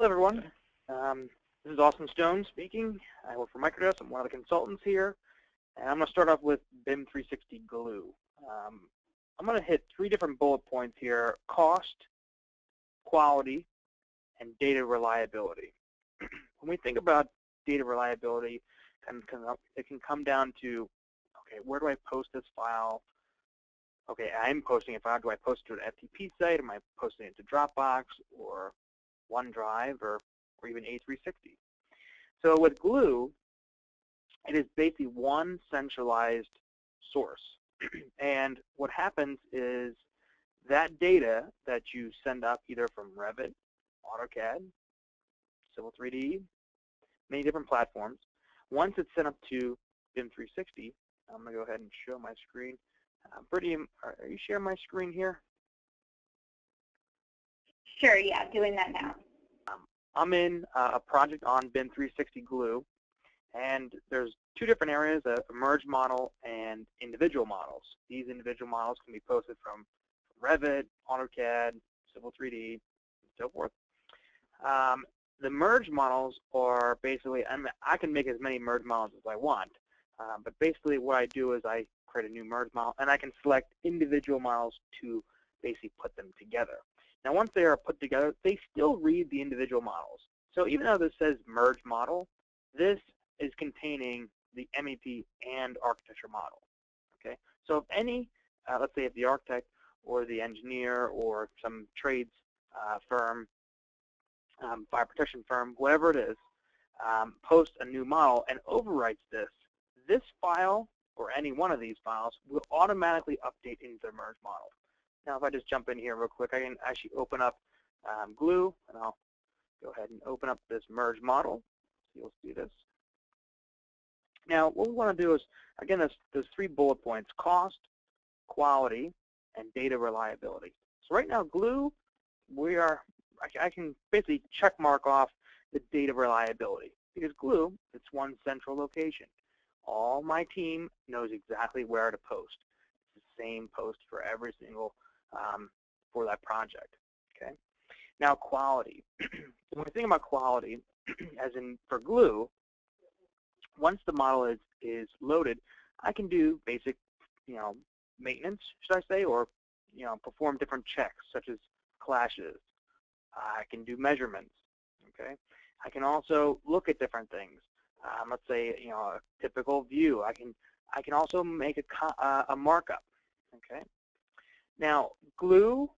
Hello, everyone. This is Austin Stone speaking. I work for Microdesk. I'm one of the consultants here. And I'm going to start off with BIM 360 Glue. I'm going to hit 3 different bullet points here: cost, quality, and data reliability. When we think about data reliability, it can come down to, okay, where do I post this file? Okay, I'm posting a file. Do I post it to an FTP site? Am I posting it to Dropbox or OneDrive or even A360? So with Glue, it is basically one centralized source. And what happens is that data that you send up either from Revit, AutoCAD, Civil 3D, many different platforms, once it's sent up to BIM 360, I'm going to go ahead and show my screen. Brittany, are you sharing my screen here? Sure, yeah, doing that now. I'm in a project on BIM 360 Glue, and there's 2 different areas, a merge model and individual models. These individual models can be posted from Revit, AutoCAD, Civil 3D, and so forth. The merge models are basically, I can make as many merge models as I want, but basically what I do is I create a new merge model, and I can select individual models to basically put them together. Now, once they are put together, they still read the individual models. So even though this says merge model, this is containing the MEP and architecture model. Okay. So if any, let's say if the architect or the engineer or some trades firm, fire protection firm, whatever it is, posts a new model and overwrites this file or any one of these files will automatically update into the merge model. Now, if I just jump in here real quick, I can actually open up Glue, and I'll go ahead and open up this merge model. So you'll see this. Now, what we want to do is, again, there's 3 bullet points: cost, quality, and data reliability. So right now, Glue, I can basically check mark off the data reliability, because Glue, it's one central location. All my team knows exactly where to post. It's the same post for every single for that project. Okay. Now, quality. When we think about quality, as in for Glue, once the model is loaded, I can do basic, maintenance, should I say, or perform different checks such as clashes. I can do measurements. Okay. I can also look at different things. Let's say a typical view. I can also make a markup. Okay. Now, Glue,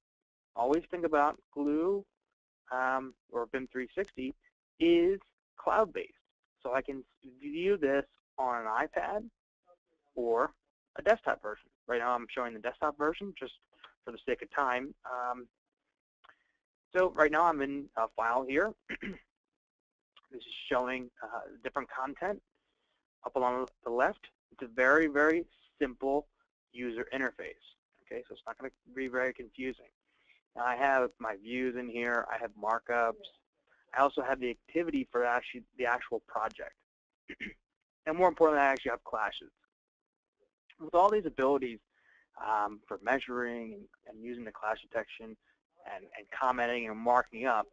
always think about Glue or BIM 360 is cloud-based. So I can view this on an iPad or a desktop version. Right now I'm showing the desktop version just for the sake of time. So right now I'm in a file here. This is showing different content up along the left. It's a very, very simple user interface. Okay, so it's not going to be very confusing. Now I have my views in here. I have markups. I also have the activity for the actual project. And more importantly, I actually have clashes. With all these abilities for measuring and using the clash detection and commenting and marking up,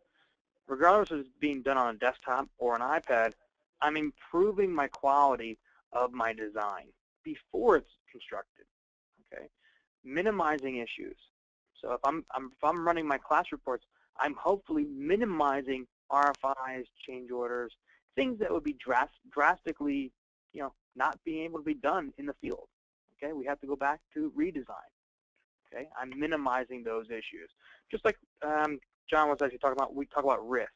regardless of it being done on a desktop or an iPad, I'm improving my quality of my design before it's constructed. Okay, minimizing issues. So if I'm running my class reports, I'm hopefully minimizing RFIs, change orders, things that would be drastically, not being able to be done in the field. Okay, we have to go back to redesign. Okay, I'm minimizing those issues. Just like John was actually talking about, we talk about risk.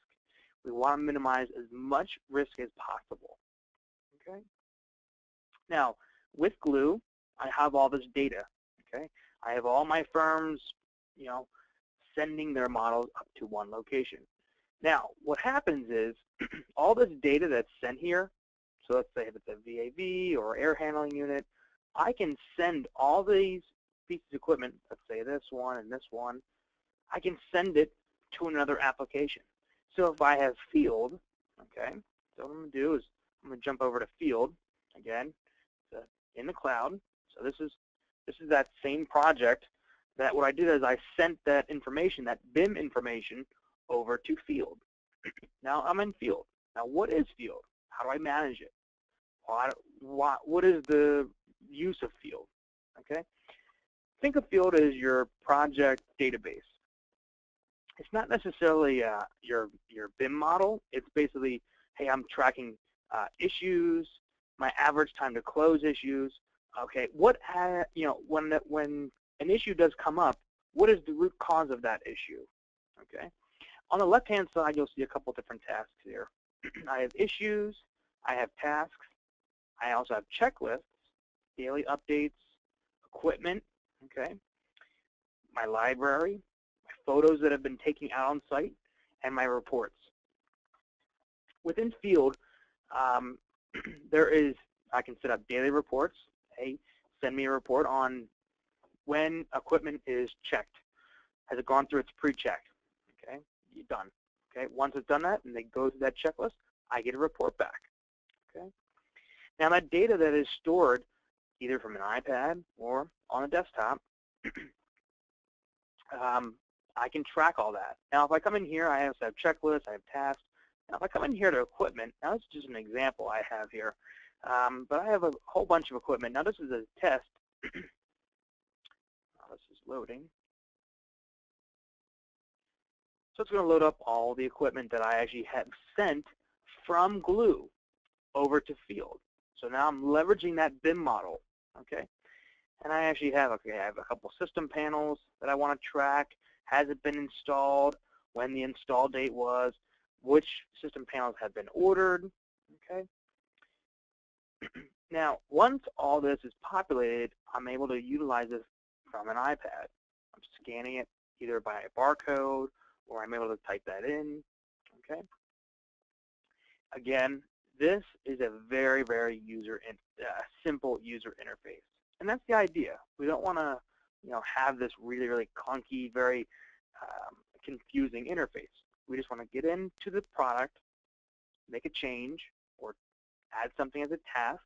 We want to minimize as much risk as possible. Okay. Now, with Glue, I have all this data. Okay, I have all my firms, sending their models up to one location. Now, what happens is all this data that's sent here. So let's say if it's a VAV or air handling unit, I can send all these pieces of equipment. Let's say this one and this one. I can send it to another application. So if I have Field, okay, so what I'm going to do is I'm going to jump over to Field again in the cloud. So this is that same project that what I did is I sent that information, that BIM information, over to Field. Now I'm in Field. Now what is Field? How do I manage it? What is the use of Field? Okay. Think of Field as your project database. It's not necessarily your BIM model. It's basically, hey, I'm tracking issues, my average time to close issues. Okay, when an issue does come up, what is the root cause of that issue? Okay, on the left-hand side, you'll see a couple different tasks here. I have issues, I have tasks, I also have checklists, daily updates, equipment, okay, my library, my photos that have been taken out on site, and my reports. Within Field, I can set up daily reports. Hey, send me a report on when equipment is checked. Has it gone through its pre-check? Okay, you're done. Okay, once it's done that and they go through that checklist, I get a report back. Okay, now that data that is stored either from an iPad or on a desktop, I can track all that. Now, if I come in here, I also have checklists, I have tasks. Now, if I come in here to equipment, now this is just an example I have here, but I have a whole bunch of equipment. Now, this is a test. This is loading. So it's going to load up all the equipment that I actually have sent from Glue over to Field. So now I'm leveraging that BIM model, okay? And I actually have, I have a couple system panels that I want to track. Has it been installed? When the install date was? Which system panels have been ordered? Okay. Now, once all this is populated, I'm able to utilize this from an iPad. I'm scanning it either by a barcode or I'm able to type that in. Okay. Again, this is a very, very simple user interface. And that's the idea. We don't want to, have this really, really clunky, very confusing interface. We just want to get into the product, make a change, or add something as a task,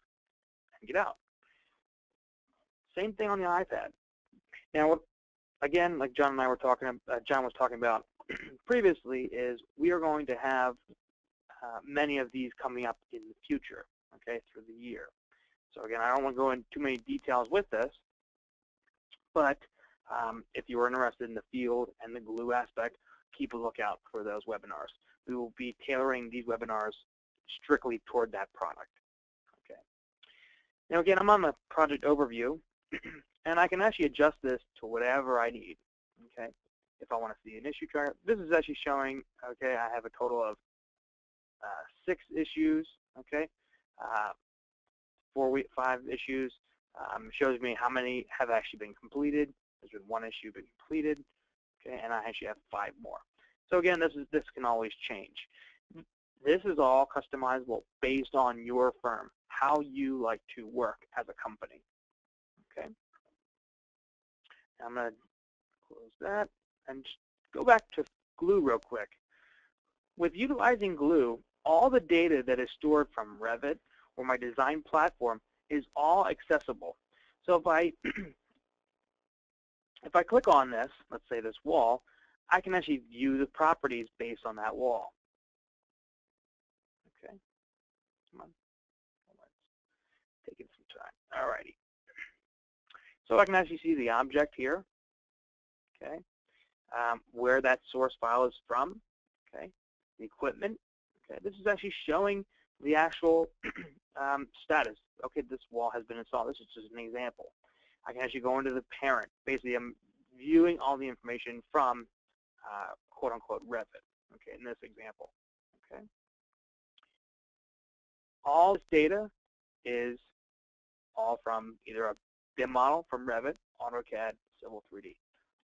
and get out. Same thing on the iPad. Now, again, like John and I were talking, John was talking about previously, is we are going to have many of these coming up in the future, okay, through the year. So again, I don't want to go into too many details with this, but if you are interested in the Field and the Glue aspect, keep a lookout for those webinars. We will be tailoring these webinars strictly toward that product. Okay. Now again, I'm on the project overview, and I can actually adjust this to whatever I need. Okay. If I want to see an issue tracker, this is actually showing. Okay, I have a total of 6 issues. Okay, 5 issues. Shows me how many have actually been completed. There's been 1 issue been completed. Okay, and I actually have 5 more. So again, this can always change. This is all customizable based on your firm, how you like to work as a company. Okay. Now I'm going to close that and just go back to Glue real quick. With utilizing Glue, all the data that is stored from Revit or my design platform is all accessible. So if I click on this, let's say this wall, I can actually view the properties based on that wall. Okay. Come on. Taking some time. All righty. So I can actually see the object here. Okay. Where that source file is from. Okay. The equipment. Okay. This is actually showing the actual status. Okay, this wall has been installed. This is just an example. I can actually go into the parent. Basically, I'm viewing all the information from quote-unquote Revit. Okay, in this example. Okay. All this data is all from either a BIM model from Revit, AutoCAD, Civil 3D.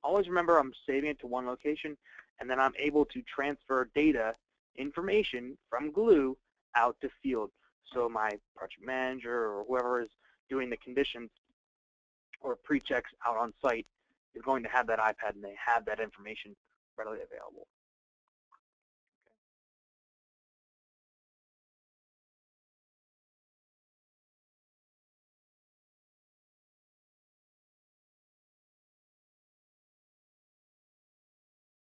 Always remember, I'm saving it to one location, and then I'm able to transfer data, information from Glue out to Field. So my project manager or whoever is doing the conditions or pre-checks out on site is going to have that iPad and they have that information readily available.